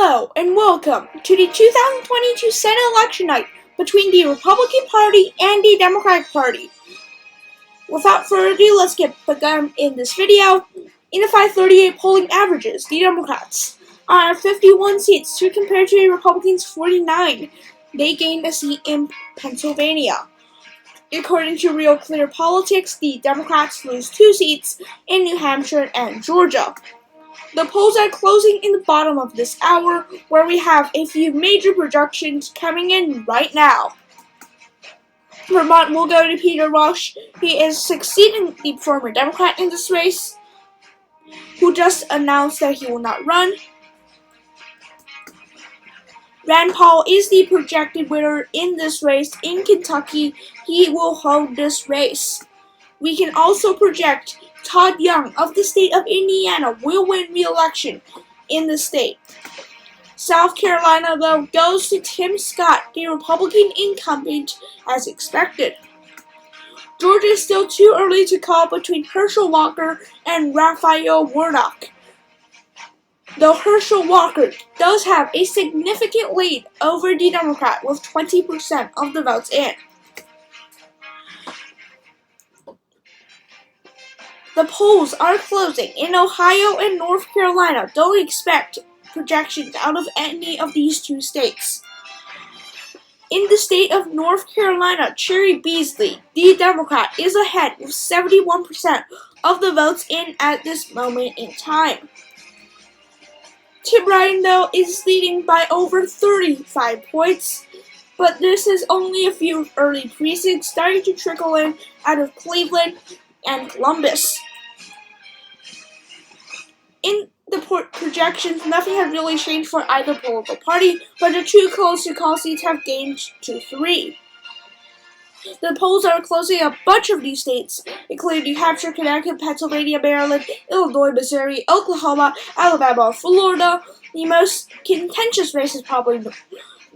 Hello and welcome to the 2022 Senate election night between the Republican Party and the Democratic Party. Without further ado, let's get begun in this video. In the 538 polling averages, the Democrats are 51 seats to compare to the Republicans' 49. They gained a seat in Pennsylvania. According to Real Clear Politics, the Democrats lose 2 seats in New Hampshire and Georgia. The polls are closing in the bottom of this hour, where we have a few major projections coming in right now. Vermont will go to Peter Welsh. He is succeeding the former Democrat in this race, who just announced that he will not run. Rand Paul is the projected winner in this race in Kentucky. He will hold this race. We can also project Todd Young of the state of Indiana will win re-election in the state. South Carolina, though, goes to Tim Scott, the Republican incumbent, as expected. Georgia is still too early to call between Herschel Walker and Raphael Warnock, though Herschel Walker does have a significant lead over the Democrat with 20% of the votes in. The polls are closing in Ohio and North Carolina. Don't expect projections out of any of these two states. In the state of North Carolina, Cherry Beasley, the Democrat, is ahead with 71% of the votes in at this moment in time. Tim Ryan, though, is leading by over 35 points, but this is only a few early precincts starting to trickle in out of Cleveland and Columbus. In the projections, nothing has really changed for either political party, but the two close-to-call seats have gained to 3. The polls are closing a bunch of these states, including New Hampshire, Connecticut, Pennsylvania, Maryland, Illinois, Missouri, Oklahoma, Alabama, Florida. The most contentious race is probably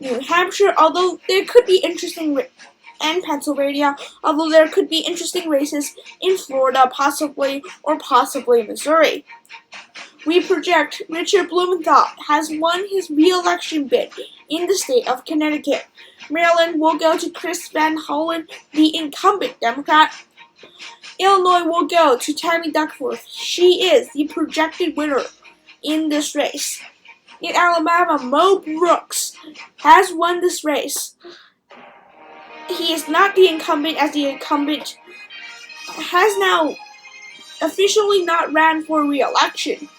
New Hampshire, although there could be and Pennsylvania, although there could be interesting races in Florida, possibly Missouri. We project Richard Blumenthal has won his re-election bid in the state of Connecticut. Maryland will go to Chris Van Hollen, the incumbent Democrat. Illinois will go to Tammy Duckworth. She is the projected winner in this race. In Alabama, Mo Brooks has won this race. He is not the incumbent, as the incumbent has now officially not ran for re-election.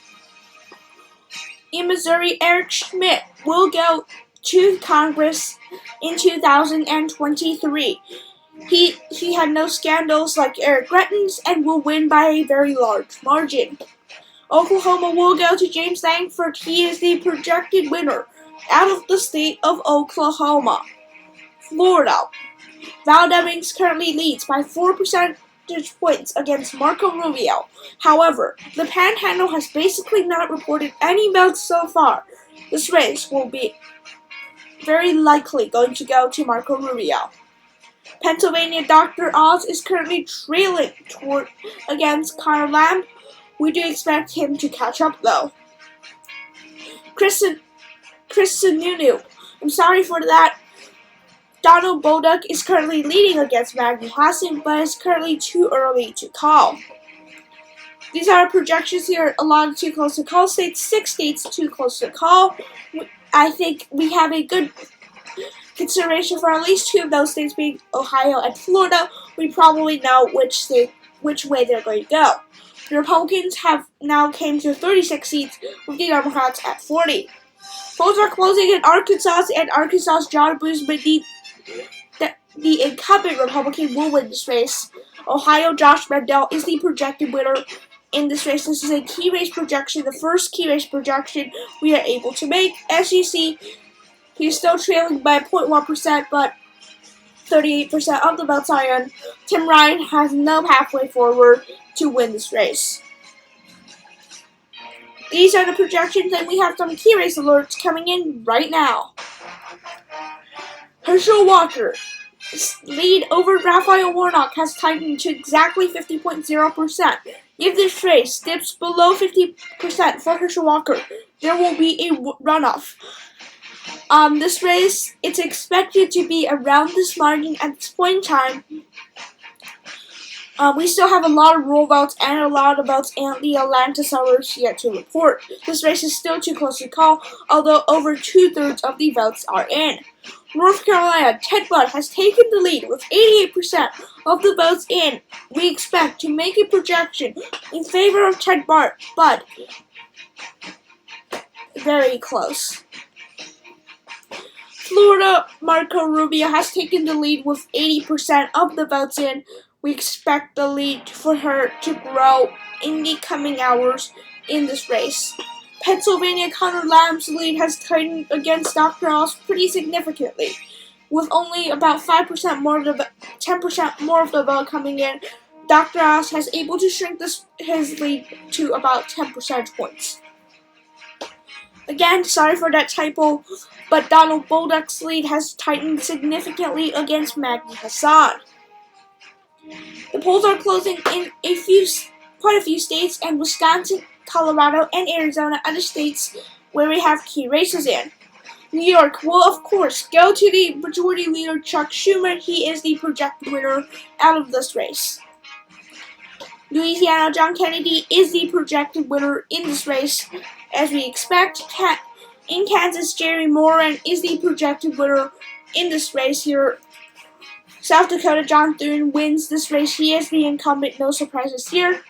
In Missouri, Eric Shmitt will go to Congress in 2023. He had no scandals like Eric Gretton's and will win by a very large margin. Oklahoma will go to James Lankford. He is the projected winner out of the state of Oklahoma. Florida. Val Demings currently leads by 4 percentage points against Marco Rubio. However, the Panhandle has basically not reported any votes so far. This race will be very likely going to go to Marco Rubio. Pennsylvania, Dr. Oz is currently trailing against Connor Lamb. We do expect him to catch up, though. Chris Sununu, I'm sorry for that. Donald Bolduc is currently leading against Maggie Hassan, but it's currently too early to call. These are projections here. A lot of too close to call states, 6 states too close to call. I think we have a good consideration for at least 2 of those states being Ohio and Florida. We probably know which way they're going to go. The Republicans have now came to 36 seats, with the Democrats at 40. Polls are closing in Arkansas, and Arkansas' John Boozman, the incumbent Republican, will win this race. Ohio, Josh Mandel is the projected winner in this race. This is a key race projection, the first key race projection we are able to make. As you see, he's still trailing by 0.1%, but 38% of the votes are in. Tim Ryan has no pathway forward to win this race. These are the projections, and we have some key race alerts coming in right now. Herschel Walker lead over Raphael Warnock has tightened to exactly 50.0%. If this race dips below 50% for Herschel Walker, there will be a runoff. This race, it's expected to be around this margin at this point in time. We still have a lot of roll votes and a lot of votes and the Atlanta suburbs yet to report. This race is still too close to call, although over 2/3 of the votes are in. North Carolina, Ted Budd has taken the lead with 88% of the votes in. We expect to make a projection in favor of Ted Budd. Very close. Florida, Marco Rubio has taken the lead with 80% of the votes in. We expect the lead for her to grow in the coming hours in this race. Pennsylvania, Connor Lamb's lead has tightened against Dr. Oz pretty significantly, with only about 5% more of the 10% more of the vote coming in. Dr. Oz has able to shrink his lead to about 10 percentage points. Again, sorry for that typo, but Donald Bolduc's lead has tightened significantly against Maggie Hassan. The polls are closing in quite a few states, and Wisconsin, Colorado, and Arizona are the states where we have key races in. New York will, of course, go to the majority leader, Chuck Schumer. He is the projected winner out of this race. Louisiana, John Kennedy is the projected winner in this race, as we expect. In Kansas, Jerry Moran is the projected winner in this race here. South Dakota, John Thune wins this race. He is the incumbent, no surprises here.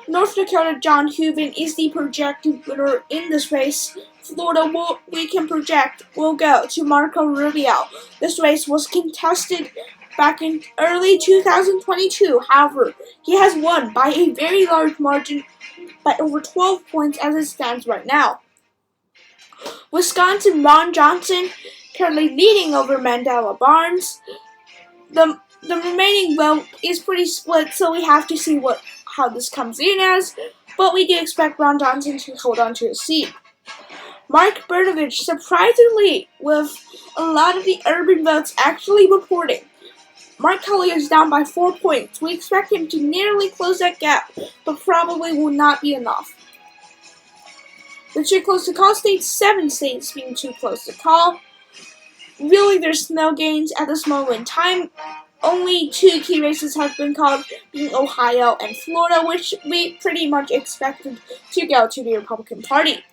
North Dakota, John Hooven is the projected winner in this race. Florida, we can project, will go to Marco Rubio. This race was contested back in early 2022. However, he has won by a very large margin, by over 12 points as it stands right now. Wisconsin, Ron Johnson currently leading over Mandela Barnes. The remaining vote is pretty split, so we have to see how this comes in as, but we do expect Ron Johnson to hold on to his seat. Mark Brnovich, surprisingly, with a lot of the urban votes actually reporting. Mark Kelly is down by 4 points. We expect him to nearly close that gap, but probably will not be enough. The too close to call states, 7 states being too close to call. Really, there's no gains at this moment in time. Only 2 key races have been called, being Ohio and Florida, which we pretty much expected to go to the Republican Party.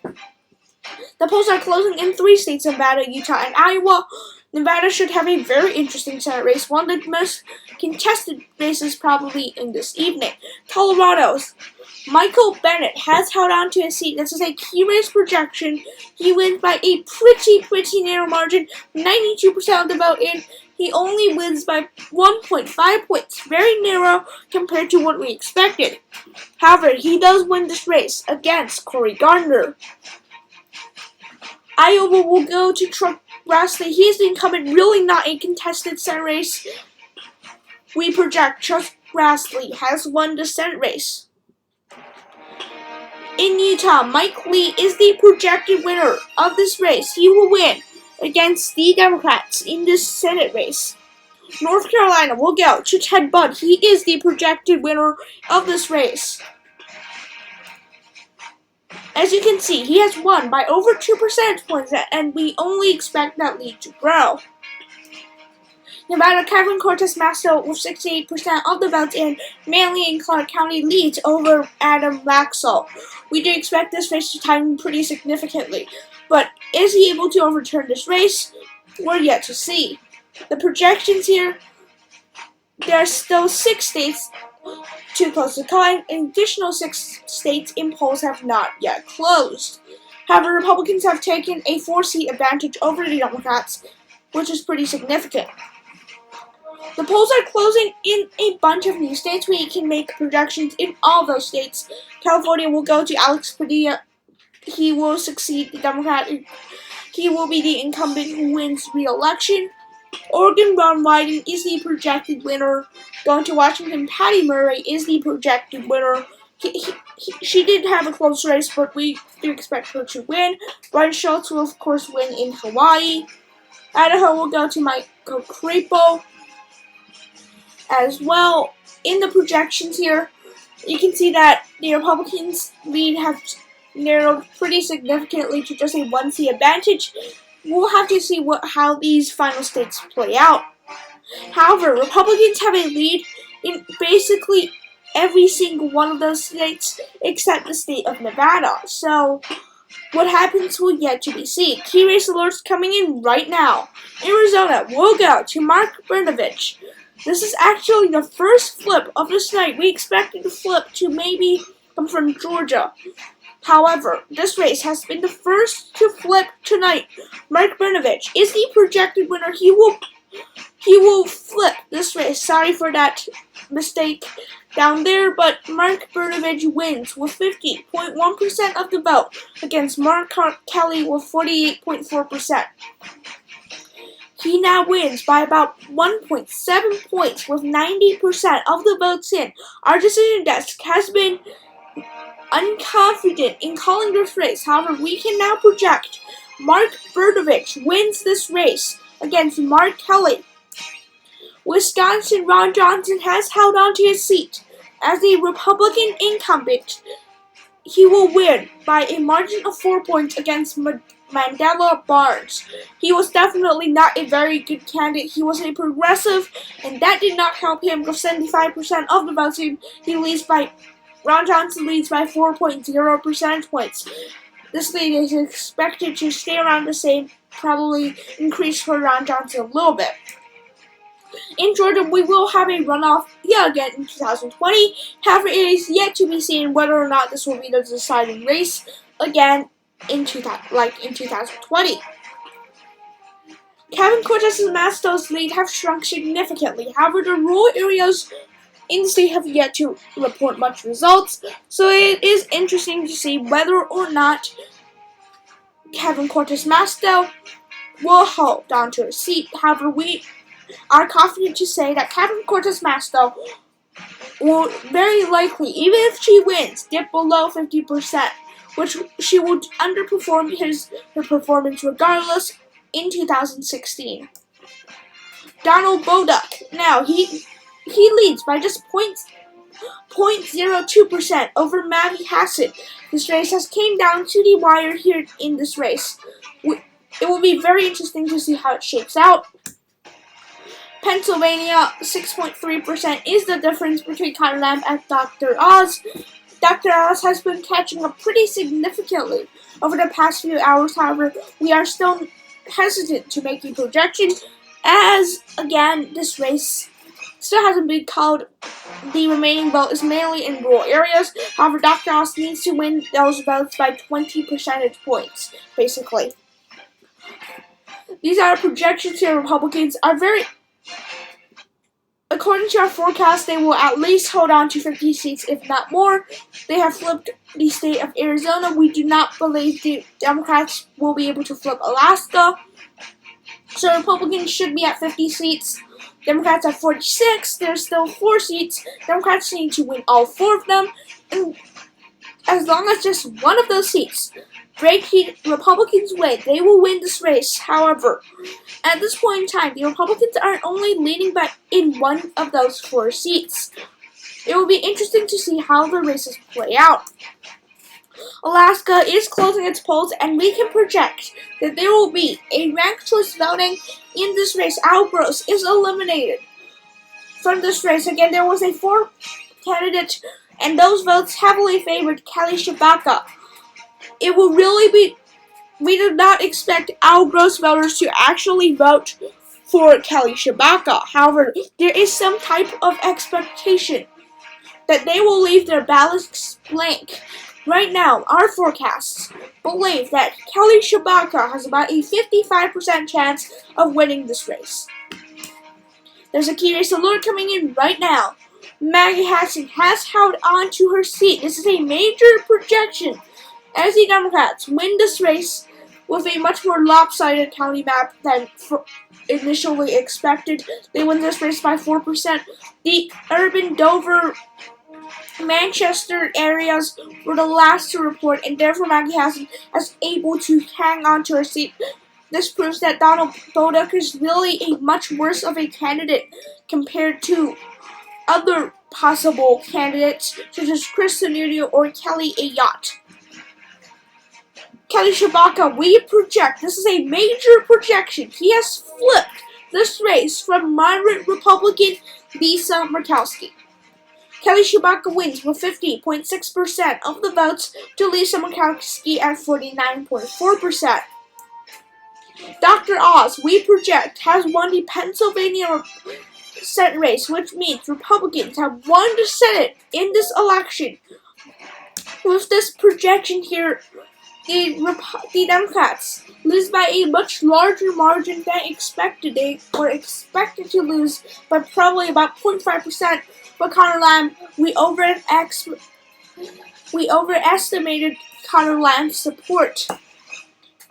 The polls are closing in 3 states, Nevada, Utah, and Iowa. Nevada should have a very interesting Senate race, one of the most contested races probably in this evening. Colorado's Michael Bennet has held on to his seat. This is a key race projection. He wins by a pretty narrow margin, 92% of the vote in. He only wins by 1.5 points, very narrow compared to what we expected. However, he does win this race against Cory Gardner. Iowa will go to Chuck Grassley. He is the incumbent, really not a contested Senate race. We project Chuck Grassley has won the Senate race. In Utah, Mike Lee is the projected winner of this race. He will win against the Democrats in this Senate race. North Carolina will go to Ted Budd. He is the projected winner of this race. As you can see, he has won by over 2 percentage points, and we only expect that lead to grow. Nevada, Kevin Cortez Masto with 68% of the votes in. Manly and Clark County leads over Adam Laxalt. We do expect this race to tighten pretty significantly, but is he able to overturn this race? We're yet to see. The projections here, there are still 6 states too close to calling. An additional 6 states in polls have not yet closed. However, Republicans have taken a 4-seat advantage over the Democrats, which is pretty significant. The polls are closing in a bunch of new states. We can make projections in all those states. California will go to Alex Padilla. He will succeed the Democrat. He will be the incumbent who wins re-election. Oregon, Ron Wyden is the projected winner. Going to Washington, Patty Murray is the projected winner. She did have a close race, but we do expect her to win. Brian Schultz will, of course, win in Hawaii. Idaho will go to Michael Crapo as well. In the projections here, you can see that the Republicans' lead have narrowed pretty significantly to just a 1-seat advantage. We'll have to see how these final states play out. However, Republicans have a lead in basically every single one of those states except the state of Nevada. So, what happens will yet to be seen. Key race alerts coming in right now. Arizona will go to Mark Brnovich. This is actually the first flip of this night. We expected to flip to maybe come from Georgia. However, this race has been the first to flip tonight. Mark Brnovich is the projected winner. He will flip this race. Sorry for that mistake down there, but Mark Brnovich wins with 50.1% of the vote against Mark Kelly with 48.4%. He now wins by about 1.7 points with 90% of the votes in. Our decision desk has been unconfident in calling this race. However, we can now project Mark Brnovich wins this race against Mark Kelly. Wisconsin, Ron Johnson has held on to his seat. As a Republican incumbent, he will win by a margin of 4 points against Mandela Barnes. He was definitely not a very good candidate. He was a progressive, and that did not help him with 75% of the votes. Ron Johnson leads by 4.0 percentage points. This lead is expected to stay around the same, probably increase for Ron Johnson a little bit. In Georgia, we will have a runoff yet again in 2020. However, it is yet to be seen whether or not this will be the deciding race again in 2020. Kevin Cortez and Masto's lead have shrunk significantly. However, the rural areas in the state have yet to report much results, so it is interesting to see whether or not Kevin Cortez Masto will hold on to his seat. However, we are confident to say that Kevin Cortez Masto will very likely, even if she wins, dip below 50%, which she will underperform her performance regardless in 2016. Donald Boduck, now he leads by just 0.02% over Maggie Hassett. This race has came down to the wire here in this race. It will be very interesting to see how it shapes out. Pennsylvania, 6.3% is the difference between Cotton Lamb and Dr. Oz. Dr. Oz has been catching up pretty significantly over the past few hours. However, we are still hesitant to make a projection as, again, this race still hasn't been called. The remaining vote is mainly in rural areas. However, Dr. Oz needs to win those votes by 20 percentage points, basically. These are projections here. Republicans are according to our forecast, they will at least hold on to 50 seats, if not more. They have flipped the state of Arizona. We do not believe the Democrats will be able to flip Alaska. So Republicans should be at 50 seats. Democrats have 46. There's still 4 seats. Democrats need to win all 4 of them. And as long as just one of those seats break the Republicans' way, they will win this race. However, at this point in time, the Republicans are only leading in one of those 4 seats. It will be interesting to see how the races play out. Alaska is closing its polls, and we can project that there will be a ranked choice voting in this race. Al Gross is eliminated from this race. Again, there was a 4 candidate, and those votes heavily favored Kelly Shabaka. It will really be, we do not expect Al Gross voters to actually vote for Kelly Shabaka. However, there is some type of expectation that they will leave their ballots blank. Right now, our forecasts believe that Kelly Shabaka has about a 55% chance of winning this race. There's a key race alert coming in right now. Maggie Hassan has held on to her seat. This is a major projection as the Democrats win this race with a much more lopsided county map than initially expected. They win this race by 4%. The urban Dover, Manchester areas were the last to report, and therefore Maggie Hassan is able to hang on to her seat. This proves that Donald Boduck is really a much worse of a candidate compared to other possible candidates such as Chris Sununu or Kelly Ayotte. Kelly Tshibaka, we project, this is a major projection, he has flipped this race from moderate Republican Lisa Murkowski. Kelly Tshibaka wins with 50.6% of the votes to Lisa Murkowski at 49.4%. Dr. Oz, we project, has won the Pennsylvania Senate race, which means Republicans have won the Senate in this election. With this projection here, the Democrats lose by a much larger margin than expected. They were expected to lose by probably about 0.5%. But Conor Lamb, we overestimated Conor Lamb's support.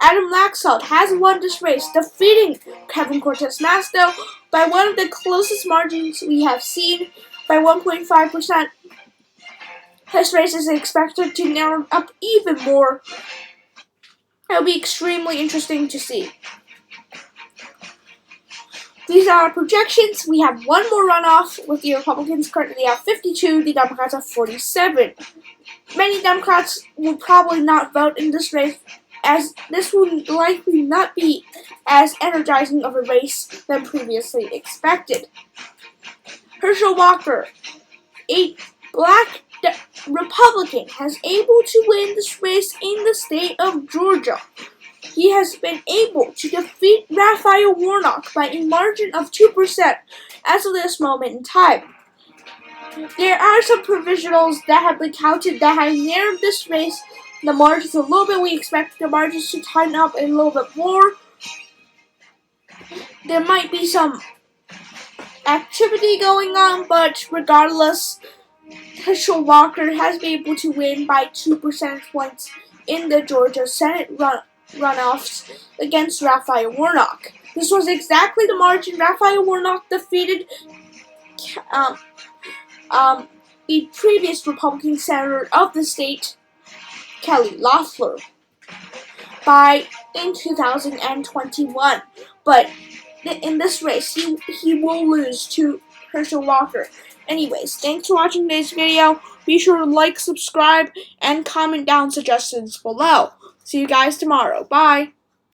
Adam Laxalt has won this race, defeating Kevin Cortez Masto by one of the closest margins we have seen, by 1.5%. This race is expected to narrow up even more. It'll be extremely interesting to see. These are our projections. We have one more runoff, with the Republicans currently at 52, the Democrats at 47. Many Democrats will probably not vote in this race, as this will likely not be as energizing of a race than previously expected. Herschel Walker, a black Republican, has able to win this race in the state of Georgia. He has been able to defeat Raphael Warnock by a margin of 2% as of this moment in time. There are some provisionals that have been counted that have narrowed this race, the margins a little bit. We expect the margins to tighten up a little bit more. There might be some activity going on, but regardless, Herschel Walker has been able to win by 2 percentage points in the Georgia Senate runoffs against Raphael Warnock. This was exactly the margin Raphael Warnock defeated the previous Republican senator of the state, Kelly Loeffler, by in 2021. But in this race, he will lose to Herschel Walker. Anyways, thanks for watching today's video. Be sure to like, subscribe, and comment down suggestions below. See you guys tomorrow. Bye.